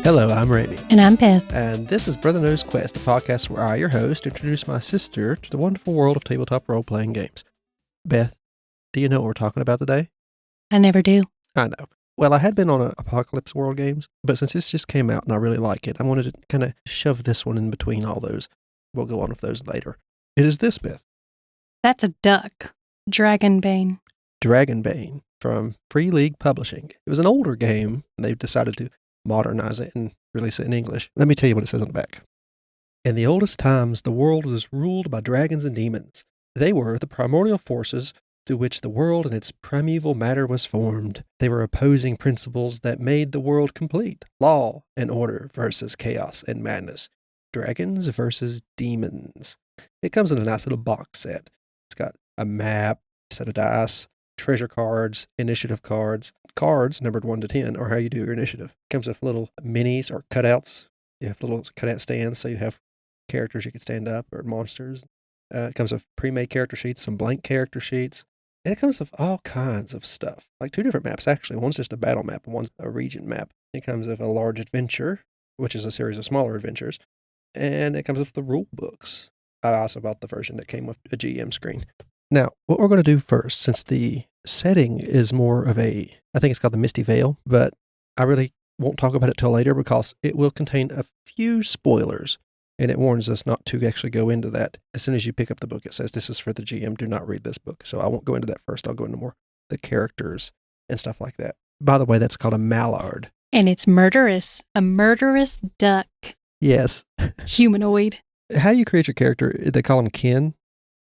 Hello, I'm Ramie. And I'm Beth. And this is Brother Knows Quest, the podcast where I, your host, introduce my sister to the wonderful world of tabletop role-playing games. Beth, do you know what we're talking about today? I never do. I know. Well, I had been on Apocalypse World games, but since this just came out and I really like it, I wanted to kind of shove this one in between all those. We'll go on with those later. It is this, Beth. That's a duck. Dragonbane. Dragonbane from Free League Publishing. It was an older game, and they've decided to modernize it and release it in English. Let me tell you what it says on the back. In the oldest times, the world was ruled by dragons and demons. They were the primordial forces through which the world and its primeval matter was formed. They were opposing principles that made the world complete. Law and order versus chaos and madness. Dragons versus demons. It comes in a nice little box set. It's got a map, set of dice, treasure cards, initiative cards. Cards numbered 1 to 10 are how you do your initiative. It comes with little minis or cutouts. You have little cutout stands, so you have characters you can stand up or monsters. It comes with pre-made character sheets, some blank character sheets. And it comes with all kinds of stuff. Like 2 different maps, actually. One's just a battle map and one's a region map. It comes with a large adventure, which is a series of smaller adventures. And it comes with the rule books. I also bought the version that came with a GM screen. Now, what we're going to do first, since the setting is more of I think it's called the Misty Vale, but I really won't talk about it till later because it will contain a few spoilers, and it warns us not to actually go into that. As soon as you pick up the book, it says, this is for the GM, do not read this book. So I won't go into that first. I'll go into more the characters and stuff like that. By the way, that's called a mallard. And it's murderous. A murderous duck. Yes. Humanoid. How you create your character, they call them kin.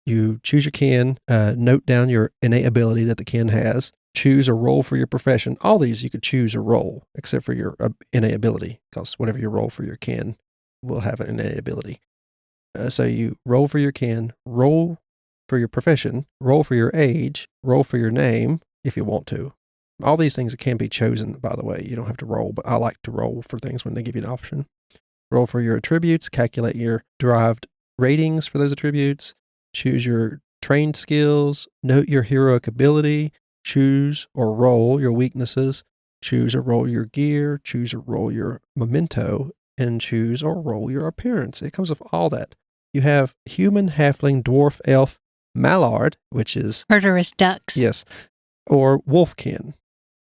You choose your kin, note down your innate ability that the kin has, choose a role for your profession. All these you could choose a role, except for your innate ability, because whatever you roll for your kin will have an innate ability. So you roll for your kin, roll for your profession, roll for your age, roll for your name, if you want to. All these things can be chosen, by the way. You don't have to roll, but I like to roll for things when they give you an option. Roll for your attributes, calculate your derived ratings for those attributes, choose your trained skills, note your heroic ability, choose or roll your weaknesses, choose or roll your gear, choose or roll your memento, and choose or roll your appearance. It comes with all that. You have human, halfling, dwarf, elf, mallard, which is murderous ducks. Yes. Or wolfkin,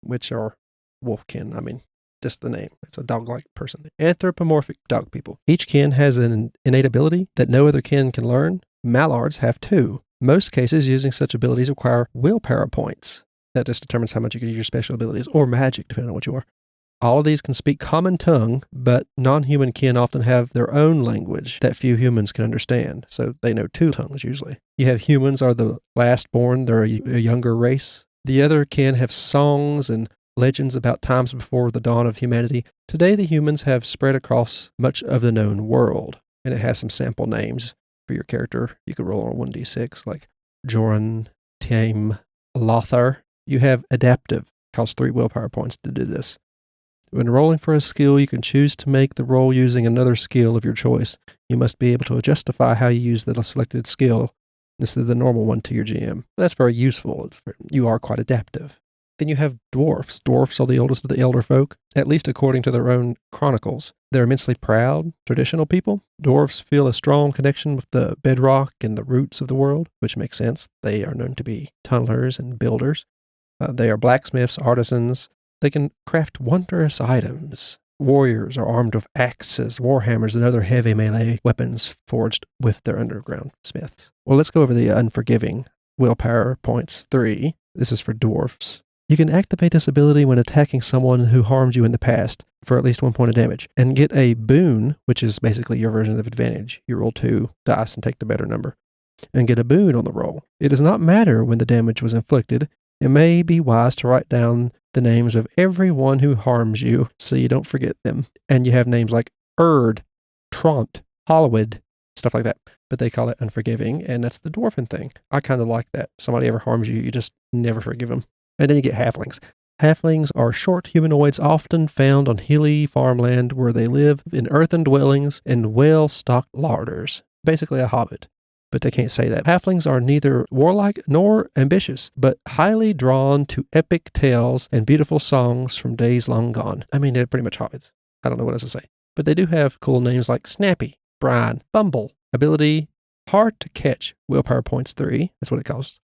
which are wolfkin. I mean, just the name. It's a dog-like person. Anthropomorphic dog people. Each kin has an innate ability that no other kin can learn. Mallards have 2. Most cases using such abilities require willpower points. That just determines how much you can use your special abilities, or magic, depending on what you are. All of these can speak common tongue, but non-human kin often have their own language that few humans can understand, so they know 2 tongues usually. You have humans are the last born, they're a younger race. The other kin have songs and legends about times before the dawn of humanity. Today the humans have spread across much of the known world, and it has some sample names for your character. You could roll on 1d6, like Joran, Tame, Lothar. You have adaptive, costs 3 willpower points to do this. When rolling for a skill, you can choose to make the roll using another skill of your choice. You must be able to justify how you use the selected skill instead of the normal one to your GM. That's very useful. You are quite adaptive. Then you have dwarfs. Dwarfs are the oldest of the elder folk, at least according to their own chronicles. They're immensely proud, traditional people. Dwarfs feel a strong connection with the bedrock and the roots of the world, which makes sense. They are known to be tunnelers and builders. They are blacksmiths, artisans. They can craft wondrous items. Warriors are armed with axes, warhammers, and other heavy melee weapons forged with their underground smiths. Well, let's go over the unforgiving. Willpower points 3. This is for dwarfs. You can activate this ability when attacking someone who harmed you in the past for at least 1 point of damage, and get a boon, which is basically your version of advantage. You roll 2 dice and take the better number, and get a boon on the roll. It does not matter when the damage was inflicted. It may be wise to write down the names of everyone who harms you so you don't forget them. And you have names like Erd, Tront, Hollowed, stuff like that. But they call it unforgiving, and that's the dwarven thing. I kind of like that. Somebody ever harms you, you just never forgive them. And then you get halflings. Halflings are short humanoids often found on hilly farmland where they live in earthen dwellings and well-stocked larders. Basically a hobbit. But they can't say that. Halflings are neither warlike nor ambitious, but highly drawn to epic tales and beautiful songs from days long gone. I mean, they're pretty much hobbits. I don't know what else to say. But they do have cool names like Snappy, Brian, Bumble, ability, hard to catch, willpower points 3. That's what it costs.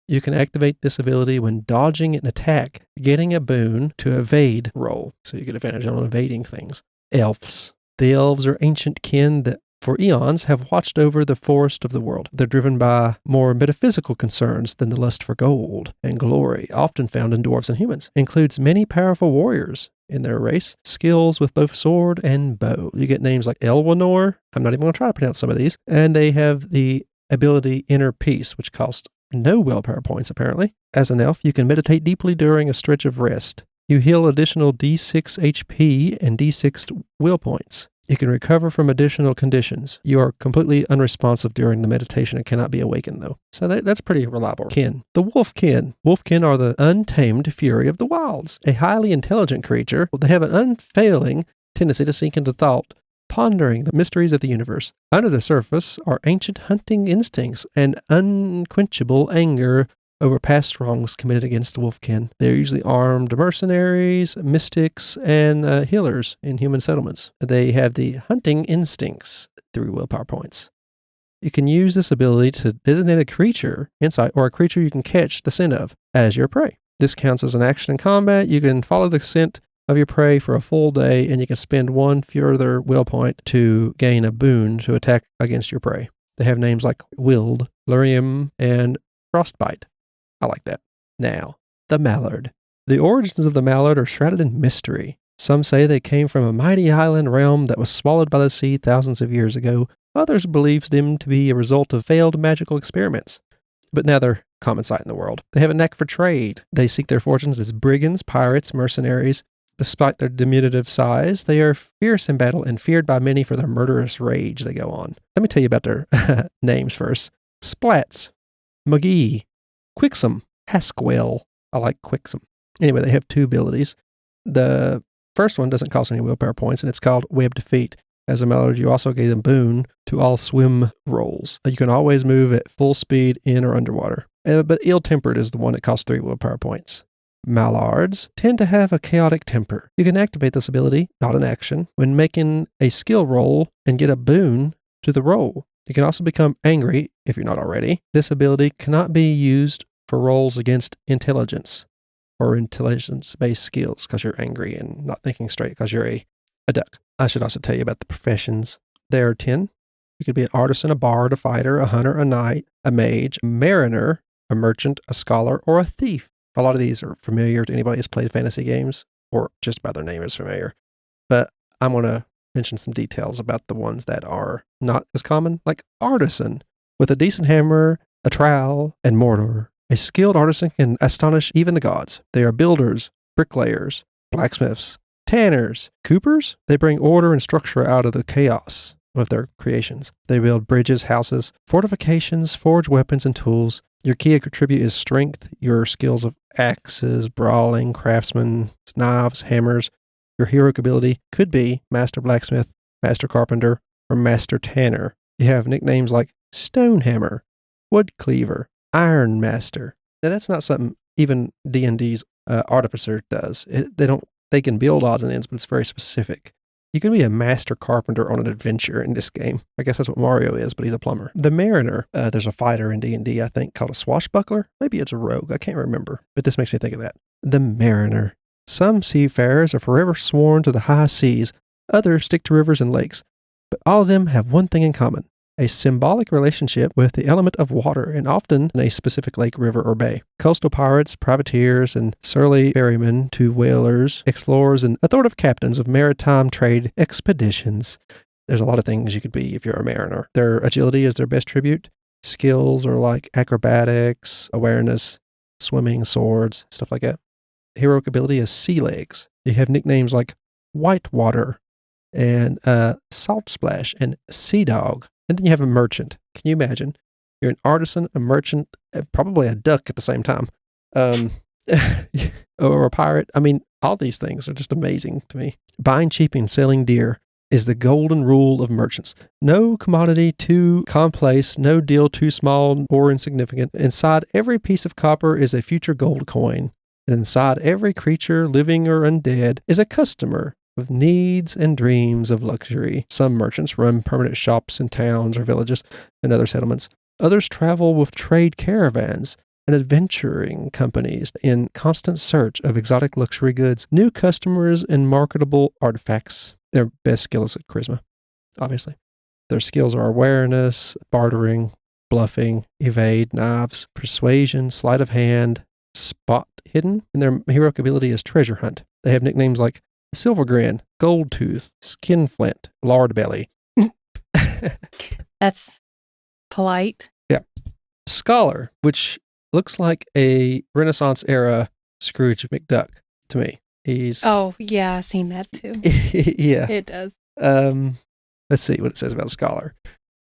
You can activate this ability when dodging an attack, getting a boon to evade roll. So you get advantage on evading things. Elves. The elves are ancient kin that for eons have watched over the forest of the world. They're driven by more metaphysical concerns than the lust for gold and glory, often found in dwarves and humans. Includes many powerful warriors in their race, skills with both sword and bow. You get names like Elwinor. I'm not even going to try to pronounce some of these. And they have the ability Inner Peace, which costs no willpower points, apparently. As an elf, you can meditate deeply during a stretch of rest. You heal additional D6 HP and D6 will points. You can recover from additional conditions. You are completely unresponsive during the meditation and cannot be awakened, though. So that's pretty reliable. Kin. The Wolfkin. Wolfkin are the untamed fury of the wilds. A highly intelligent creature. They have an unfailing tendency to sink into thought, pondering the mysteries of the universe. Under the surface are ancient hunting instincts and unquenchable anger over past wrongs committed against the Wolfkin. They're usually armed mercenaries, mystics, and healers in human settlements. They have the hunting instincts, 3 willpower points. You can use this ability to designate a creature, insight, or a creature you can catch the scent of as your prey. This counts as an action in combat. You can follow the scent of your prey for a full day, and you can spend 1 further will point to gain a boon to attack against your prey. They have names like Wild, Lurium, and Frostbite. I like that. Now, the Mallard. The origins of the Mallard are shrouded in mystery. Some say they came from a mighty island realm that was swallowed by the sea thousands of years ago. Others believe them to be a result of failed magical experiments. But now they're common sight in the world. They have a knack for trade. They seek their fortunes as brigands, pirates, mercenaries. Despite their diminutive size, they are fierce in battle and feared by many for their murderous rage they go on. Let me tell you about their names first. Splats, McGee, Quixum, Haskwell. I like Quixum. Anyway, they have 2 abilities. The first one doesn't cost any willpower points, and it's called Webbed Feet. As a Mallard, you also gain a boon to all swim rolls. You can always move at full speed in or underwater. But Ill-Tempered is the one that costs 3 willpower points. Mallards tend to have a chaotic temper. You can activate this ability, not an action, when making a skill roll and get a boon to the roll. You can also become angry, if you're not already. This ability cannot be used for rolls against intelligence or intelligence-based skills because you're angry and not thinking straight because you're a duck. I should also tell you about the professions. There are 10. You could be an artisan, a bard, a fighter, a hunter, a knight, a mage, a mariner, a merchant, a scholar, or a thief. A lot of these are familiar to anybody who's played fantasy games, or just by their name is familiar. But I'm going to mention some details about the ones that are not as common, like artisan. With a decent hammer, a trowel, and mortar, a skilled artisan can astonish even the gods. They are builders, bricklayers, blacksmiths, tanners, coopers. They bring order and structure out of the chaos with their creations. They build bridges, houses, fortifications, forge weapons and tools. Your key attribute is strength. Your skills of axes, brawling, craftsman, knives, hammers. Your heroic ability could be Master Blacksmith, Master Carpenter, or Master Tanner. You have nicknames like Stonehammer, Wood Cleaver, Iron Master. Now that's not something even D&D's Artificer does. They can build odds and ends, but it's very specific. You can be a master carpenter on an adventure in this game. I guess that's what Mario is, but he's a plumber. The Mariner, there's a fighter in D&D, I think, called a Swashbuckler. Maybe it's a rogue. I can't remember, but this makes me think of that. The Mariner. Some seafarers are forever sworn to the high seas. Others stick to rivers and lakes. But all of them have one thing in common: a symbolic relationship with the element of water, and often in a specific lake, river, or bay. Coastal pirates, privateers, and surly ferrymen to whalers, explorers, and authoritative captains of maritime trade expeditions. There's a lot of things you could be if you're a mariner. Their agility is their best tribute. Skills are like acrobatics, awareness, swimming, swords, stuff like that. Heroic ability is sea legs. You have nicknames like Whitewater and Salt Splash and Sea Dog. And then you have a merchant. Can you imagine? You're an artisan, a merchant, probably a duck at the same time, or a pirate. I mean, all these things are just amazing to me. Buying cheap and selling dear is the golden rule of merchants. No commodity too complex, no deal too small or insignificant. Inside every piece of copper is a future gold coin. And inside every creature, living or undead, is a customer with needs and dreams of luxury. Some merchants run permanent shops in towns or villages and other settlements. Others travel with trade caravans and adventuring companies in constant search of exotic luxury goods, new customers, and marketable artifacts. Their best skill is at charisma, obviously. Their skills are awareness, bartering, bluffing, evade, knives, persuasion, sleight of hand, spot hidden, and their heroic ability is treasure hunt. They have nicknames like Silver Grin, Gold Tooth, Skin Flint, Lard Belly. That's polite. Yeah. Scholar, which looks like a Renaissance era Scrooge McDuck to me. He's Oh, yeah, I've seen that too. yeah. It does. Let's see what it says about scholar.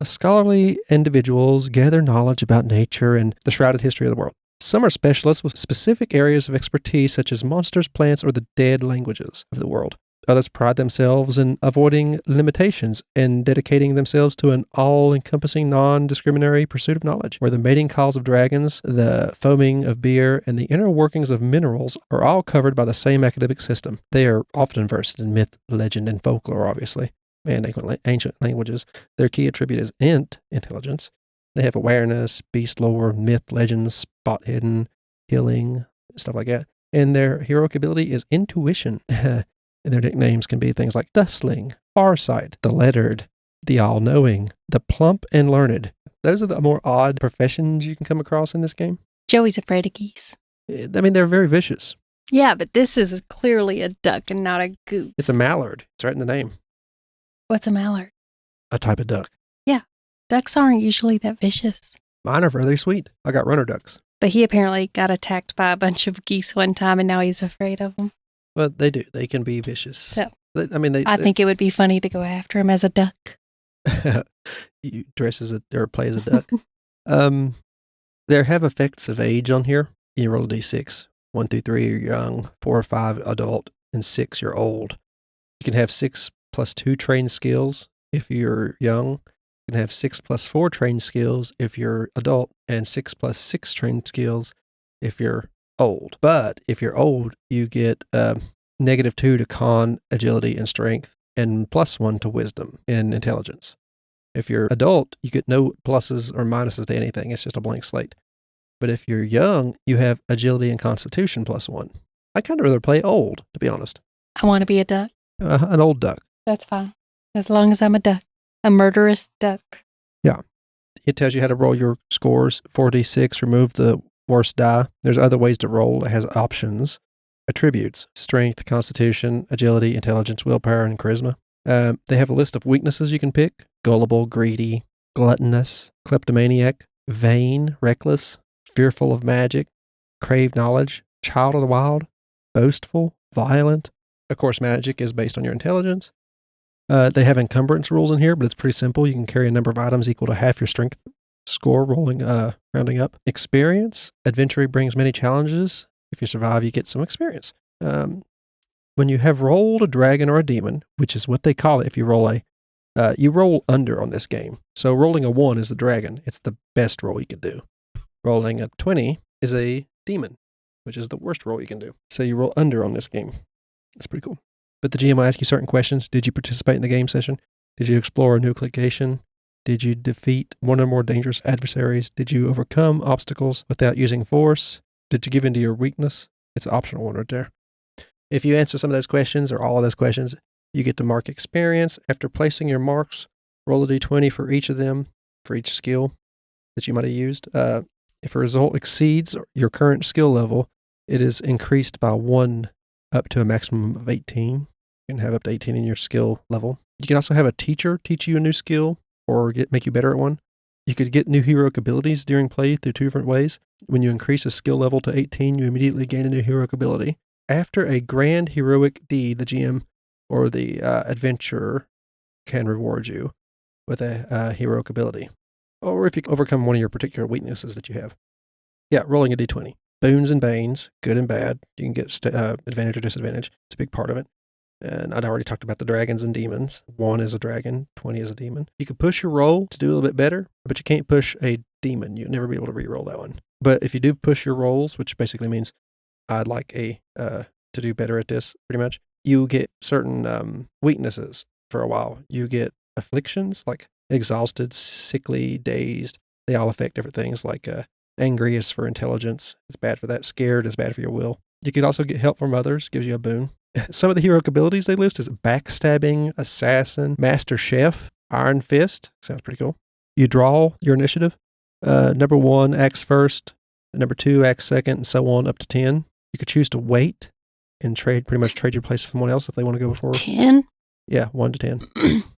Scholarly individuals gather knowledge about nature and the shrouded history of the world. Some are specialists with specific areas of expertise, such as monsters, plants, or the dead languages of the world. Others pride themselves in avoiding limitations and dedicating themselves to an all-encompassing, non-discriminatory pursuit of knowledge, where the mating calls of dragons, the foaming of beer, and the inner workings of minerals are all covered by the same academic system. They are often versed in myth, legend, and folklore, obviously, and ancient languages. Their key attribute is intelligence. They have awareness, beast lore, myth, legends, spot hidden, healing, stuff like that. And their heroic ability is intuition. And their nicknames can be things like Dustling, Farsight, the Lettered, the All-Knowing, the Plump and Learned. Those are the more odd professions you can come across in this game. Joey's afraid of geese. I mean, they're very vicious. Yeah, but this is clearly a duck and not a goose. It's a mallard. It's right in the name. What's a mallard? A type of duck. Ducks aren't usually that vicious. Mine are very sweet. I got runner ducks. But he apparently got attacked by a bunch of geese one time, and now he's afraid of them. Well, they do. They can be vicious. So, I think it would be funny to go after him as a duck. You dress as or play as a duck. There have effects of age on here. You roll a d6. 1 through 3, you're young. 4 or 5, adult. And 6, you're old. You can have 6 plus 2 trained skills if you're young. You can have 6 plus 4 trained skills if you're adult, and 6 plus 6 trained skills if you're old. But if you're old, you get -2 to con, agility, and strength, and +1 to wisdom and intelligence. If you're adult, you get no pluses or minuses to anything. It's just a blank slate. But if you're young, you have agility and constitution +1. I kind of rather play old, to be honest. I want to be a duck. An old duck. That's fine. As long as I'm a duck. A murderous duck. Yeah. It tells you how to roll your scores. 4d6, remove the worst die. There's other ways to roll. It has options. Attributes: strength, constitution, agility, intelligence, willpower, and charisma. They have a list of weaknesses you can pick: gullible, greedy, gluttonous, kleptomaniac, vain, reckless, fearful of magic, crave knowledge, child of the wild, boastful, violent. Of course, magic is based on your intelligence. They have encumbrance rules in here, but it's pretty simple. You can carry a number of items equal to half your strength score, rounding up. Experience: adventure brings many challenges. If you survive, you get some experience. When you have rolled a dragon or a demon, which is what they call it, if you roll you roll under on this game. So rolling a 1 is the dragon. It's the best roll you can do. Rolling a 20 is a demon, which is the worst roll you can do. So you roll under on this game. That's pretty cool. But the GM will ask you certain questions. Did you participate in the game session? Did you explore a new location? Did you defeat one or more dangerous adversaries? Did you overcome obstacles without using force? Did you give in to your weakness? It's an optional one right there. If you answer some of those questions or all of those questions, you get to mark experience. After placing your marks, roll a d20 for each of them, for each skill that you might have used. If a result exceeds your current skill level, it is increased by 1 up to a maximum of 18. You can have up to 18 in your skill level. You can also have a teacher teach you a new skill or make you better at one. You could get new heroic abilities during play through 2 different ways. When you increase a skill level to 18, you immediately gain a new heroic ability. After a grand heroic deed, the GM or the adventurer can reward you with a heroic ability. Or if you overcome one of your particular weaknesses that you have. Yeah, rolling a d20. Boons and banes, good and bad. You can get advantage or disadvantage. It's a big part of it. And I'd already talked about the dragons and demons. 1 is a dragon, 20 is a demon. You can push your roll to do a little bit better, but you can't push a demon. You'll never be able to re-roll that one. But if you do push your rolls, which basically means I'd like to do better at this, pretty much, you get certain weaknesses for a while. You get afflictions like exhausted, sickly, dazed. They all affect different things like angry is for intelligence. It's bad for that. Scared is bad for your will. You could also get help from others. Gives you a boon. Some of the heroic abilities they list is backstabbing, assassin, master chef, iron fist. Sounds pretty cool. You draw your initiative. Number 1 acts first. Number 2 acts second, and so on up to 10. You could choose to wait and pretty much trade your place with someone else if they want to go before. 10? Yeah, 1 to 10.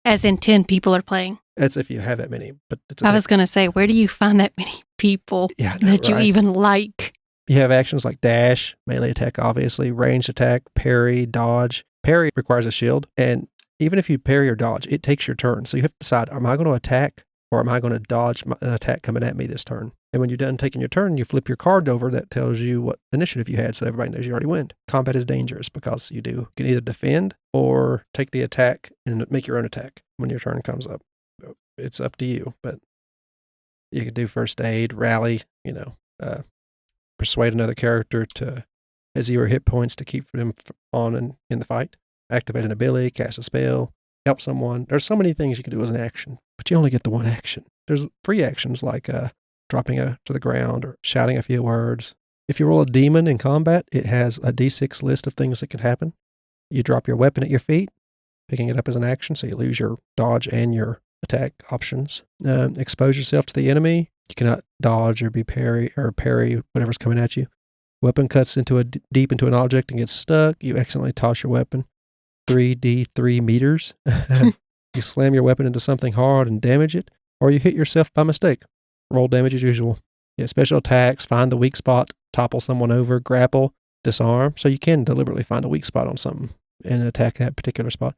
As in 10 people are playing. That's if you have that many. But I was going to say, where do you find that many people that you even like? You have actions like dash, melee attack, obviously, ranged attack, parry, dodge. Parry requires a shield, and even if you parry or dodge, it takes your turn. So you have to decide, am I going to attack or am I going to dodge an attack coming at me this turn? And when you're done taking your turn, you flip your card over that tells you what initiative you had, so everybody knows you already win. Combat is dangerous because you can either defend or take the attack and make your own attack when your turn comes up. It's up to you, but you could do first aid, rally, persuade another character to at 0 hit points to keep them on in the fight, activate an ability, cast a spell, help someone. There's so many things you can do as an action, but you only get the one action. There's free actions like dropping to the ground or shouting a few words. If you roll a demon in combat, it has a d6 list of things that could happen. You drop your weapon at your feet, picking it up as an action, so you lose your dodge and your attack options. Expose yourself to the enemy. You cannot dodge or parry whatever's coming at you. Weapon cuts deep into an object and gets stuck. You accidentally toss your weapon 3d3 meters. You slam your weapon into something hard and damage it, or you hit yourself by mistake. Roll damage as usual. Yeah, special attacks, find the weak spot, topple someone over, grapple, disarm. So you can deliberately find a weak spot on something and attack that particular spot.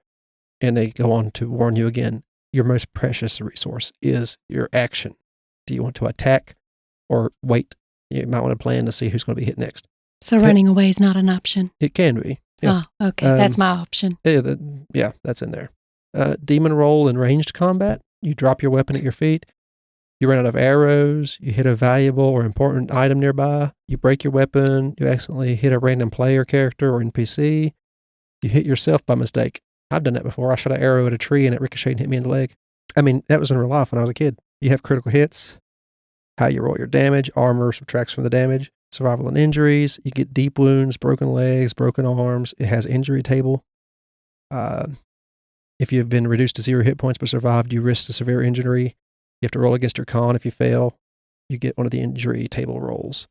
And they go on to warn you again, your most precious resource is your action. Do you want to attack or wait? You might want to plan to see who's going to be hit next. So running away is not an option? It can be. Yeah. Oh, okay. That's my option. Yeah, that's in there. Demon roll in ranged combat. You drop your weapon at your feet. You run out of arrows. You hit a valuable or important item nearby. You break your weapon. You accidentally hit a random player character or NPC. You hit yourself by mistake. I've done that before. I shot an arrow at a tree and it ricocheted and hit me in the leg. I mean, that was in real life when I was a kid. You have critical hits, how you roll your damage, armor subtracts from the damage, survival and injuries. You get deep wounds, broken legs, broken arms. It has injury table. If you've been reduced to 0 hit points but survived, you risk a severe injury. You have to roll against your con. If you fail, you get one of the injury table rolls.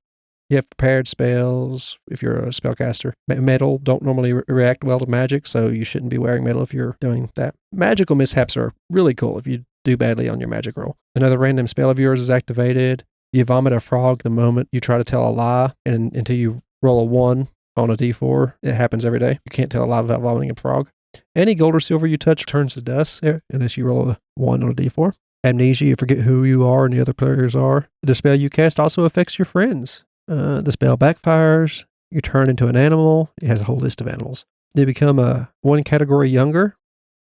You have prepared spells if you're a spellcaster. Metal don't normally react well to magic, so you shouldn't be wearing metal if you're doing that. Magical mishaps are really cool if you do badly on your magic roll. Another random spell of yours is activated. You vomit a frog the moment you try to tell a lie, and until you roll a 1 on a d4, it happens every day. You can't tell a lie without vomiting a frog. Any gold or silver you touch turns to dust unless you roll a 1 on a d4. Amnesia, you forget who you are and the other players are. The spell you cast also affects your friends. The spell backfires. You turn into an animal. It has a whole list of animals. You become one category younger.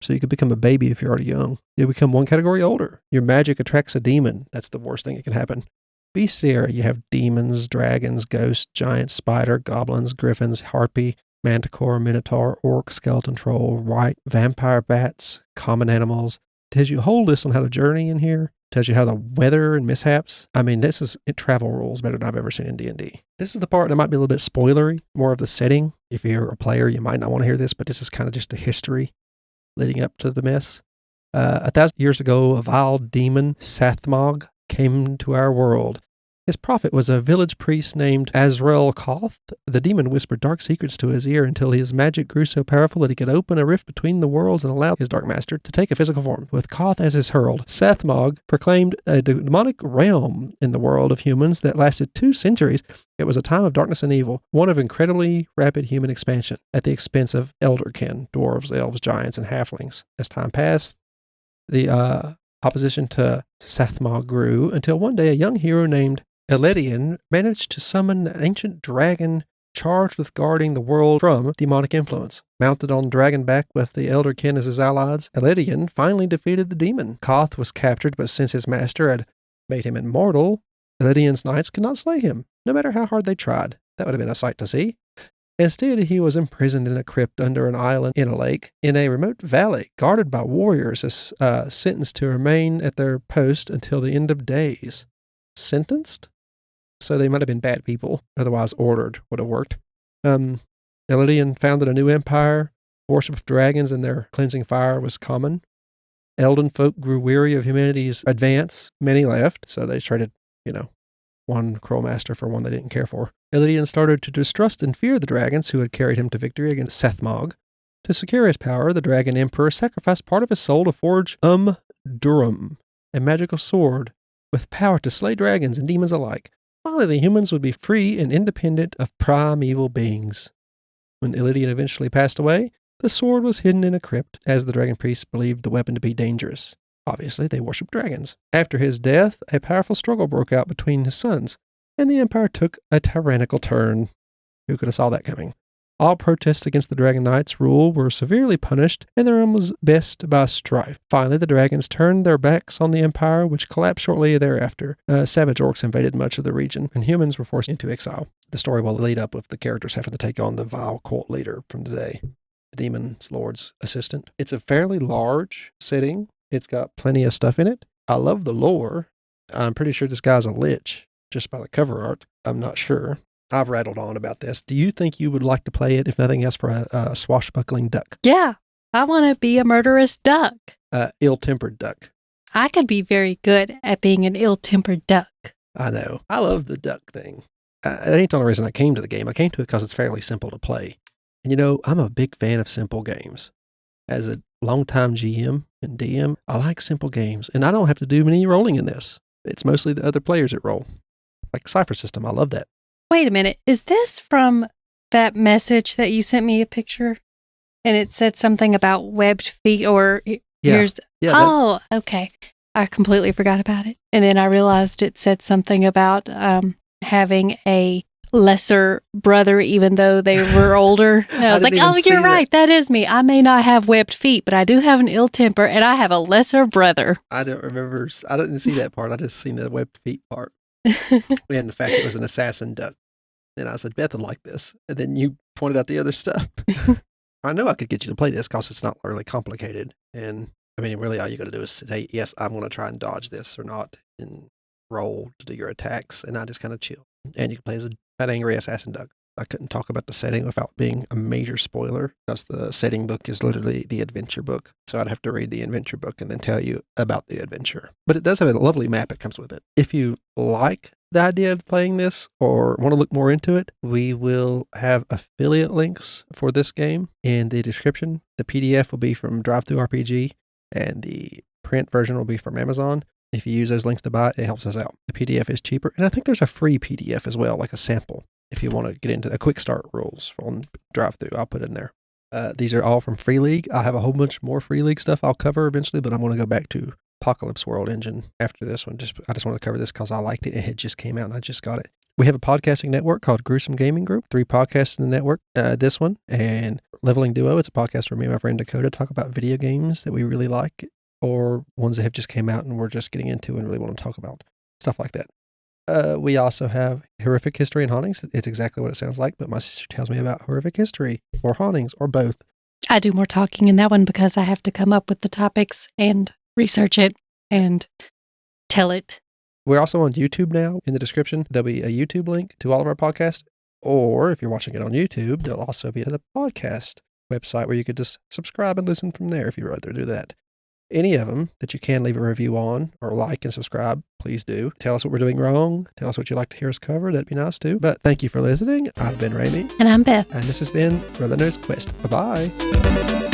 So you could become a baby if you're already young. You become 1 category older. Your magic attracts a demon. That's the worst thing that can happen. Bestiary, you have demons, dragons, ghosts, giants, spider, goblins, griffins, harpy, manticore, minotaur, orc, skeleton troll, white, vampire bats, common animals. It tells you a whole list on how to journey in here. It tells you how the weather and mishaps. I mean, this is travel rules better than I've ever seen in D&D. This is the part that might be a little bit spoilery, more of the setting. If you're a player, you might not want to hear this, but this is kind of just the history leading up to the mess. 1,000 years ago, a vile demon, Sathmog, came to our world. His prophet was a village priest named Azrael Koth. The demon whispered dark secrets to his ear until his magic grew so powerful that he could open a rift between the worlds and allow his dark master to take a physical form. With Koth as his herald, Sathmog proclaimed a demonic realm in the world of humans that lasted 2 centuries. It was a time of darkness and evil, one of incredibly rapid human expansion at the expense of elderkin, dwarves, elves, giants, and halflings. As time passed, the opposition to Sathmog grew until one day a young hero named Eledian managed to summon an ancient dragon charged with guarding the world from demonic influence. Mounted on dragonback with the elderkin as his allies, Eledian finally defeated the demon. Koth was captured, but since his master had made him immortal, Eledian's knights could not slay him, no matter how hard they tried. That would have been a sight to see. Instead, he was imprisoned in a crypt under an island in a lake in a remote valley, guarded by warriors, sentenced to remain at their post until the end of days. Sentenced? So they might have been bad people. Otherwise, ordered would have worked. Eldian founded a new empire. Worship of dragons and their cleansing fire was common. Elden folk grew weary of humanity's advance. Many left, so they traded, one cruel master for one they didn't care for. Eldian started to distrust and fear the dragons who had carried him to victory against Sethmog. To secure his power, the dragon emperor sacrificed part of his soul to forge Durum, a magical sword with power to slay dragons and demons alike. Finally, the humans would be free and independent of primeval beings. When Eldian eventually passed away, the sword was hidden in a crypt, as the dragon priests believed the weapon to be dangerous. Obviously, they worshipped dragons. After his death, a powerful struggle broke out between his sons, and the empire took a tyrannical turn. Who could have saw that coming? All protests against the Dragon Knight's rule were severely punished, and the realm was best by strife. Finally, the dragons turned their backs on the empire, which collapsed shortly thereafter. Savage orcs invaded much of the region, and humans were forced into exile. The story will lead up with the characters having to take on the vile cult leader from today, the Demon's Lord's assistant. It's a fairly large setting. It's got plenty of stuff in it. I love the lore. I'm pretty sure this guy's a lich, just by the cover art. I'm not sure. I've rattled on about this. Do you think you would like to play it, if nothing else, for a swashbuckling duck? Yeah, I want to be a murderous duck. Ill-tempered duck. I could be very good at being an ill-tempered duck. I know. I love the duck thing. That ain't the only reason I came to the game. I came to it because it's fairly simple to play. And I'm a big fan of simple games. As a longtime GM and DM, I like simple games. And I don't have to do any rolling in this. It's mostly the other players that roll. Like Cypher System, I love that. Wait a minute. Is this from that message that you sent me a picture? And it said something about webbed feet or here's... Yeah, okay. I completely forgot about it. And then I realized it said something about having a lesser brother, even though they were older. And I was like, oh, you're right. That is me. I may not have webbed feet, but I do have an ill temper, and I have a lesser brother. I don't remember. I didn't see that part. I just seen the webbed feet part. And the fact it was an assassin duck. And I said, Beth would like this. And then you pointed out the other stuff. I know I could get you to play this because it's not really complicated. And really all you got to do is say, yes, I'm going to try and dodge this or not, and roll to do your attacks. And I just kind of chill. And you can play as that angry assassin duck. I couldn't talk about the setting without being a major spoiler, because the setting book is literally the adventure book. So I'd have to read the adventure book and then tell you about the adventure. But it does have a lovely map that comes with it. If you like the idea of playing this or want to look more into it, we will have affiliate links for this game in the description. The PDF will be from DriveThruRPG, and the print version will be from Amazon. If you use those links to buy it, it helps us out. The PDF is cheaper, and I think there's a free PDF as well, like a sample. If you want to get into the quick start rules from DriveThru, I'll put it in there. These are all from Free League. I have a whole bunch more Free League stuff I'll cover eventually, but I'm going to go back to Apocalypse World Engine after this one. I just want to cover this because I liked it, and it just came out, and I just got it. We have a podcasting network called Gruesome Gaming Group. 3 podcasts in the network. This one and Leveling Duo. It's a podcast where me and my friend Dakota talk about video games that we really like, or ones that have just came out and we're just getting into and really want to talk about. Stuff like that. We also have Horrific History and Hauntings. It's exactly what it sounds like, but my sister tells me about horrific history or hauntings or both. I do more talking in that one because I have to come up with the topics and research it and tell it. We're also on YouTube now. In the description, there'll be a YouTube link to all of our podcasts. Or if you're watching it on YouTube, there'll also be the podcast website where you could just subscribe and listen from there if you'd rather do that. Any of them that you can leave a review on or like and subscribe, please do. Tell us what we're doing wrong. Tell us what you'd like to hear us cover. That'd be nice too. But thank you for listening. I've been Ramie. And I'm Beth. And this has been Relentless Quest. Bye-bye.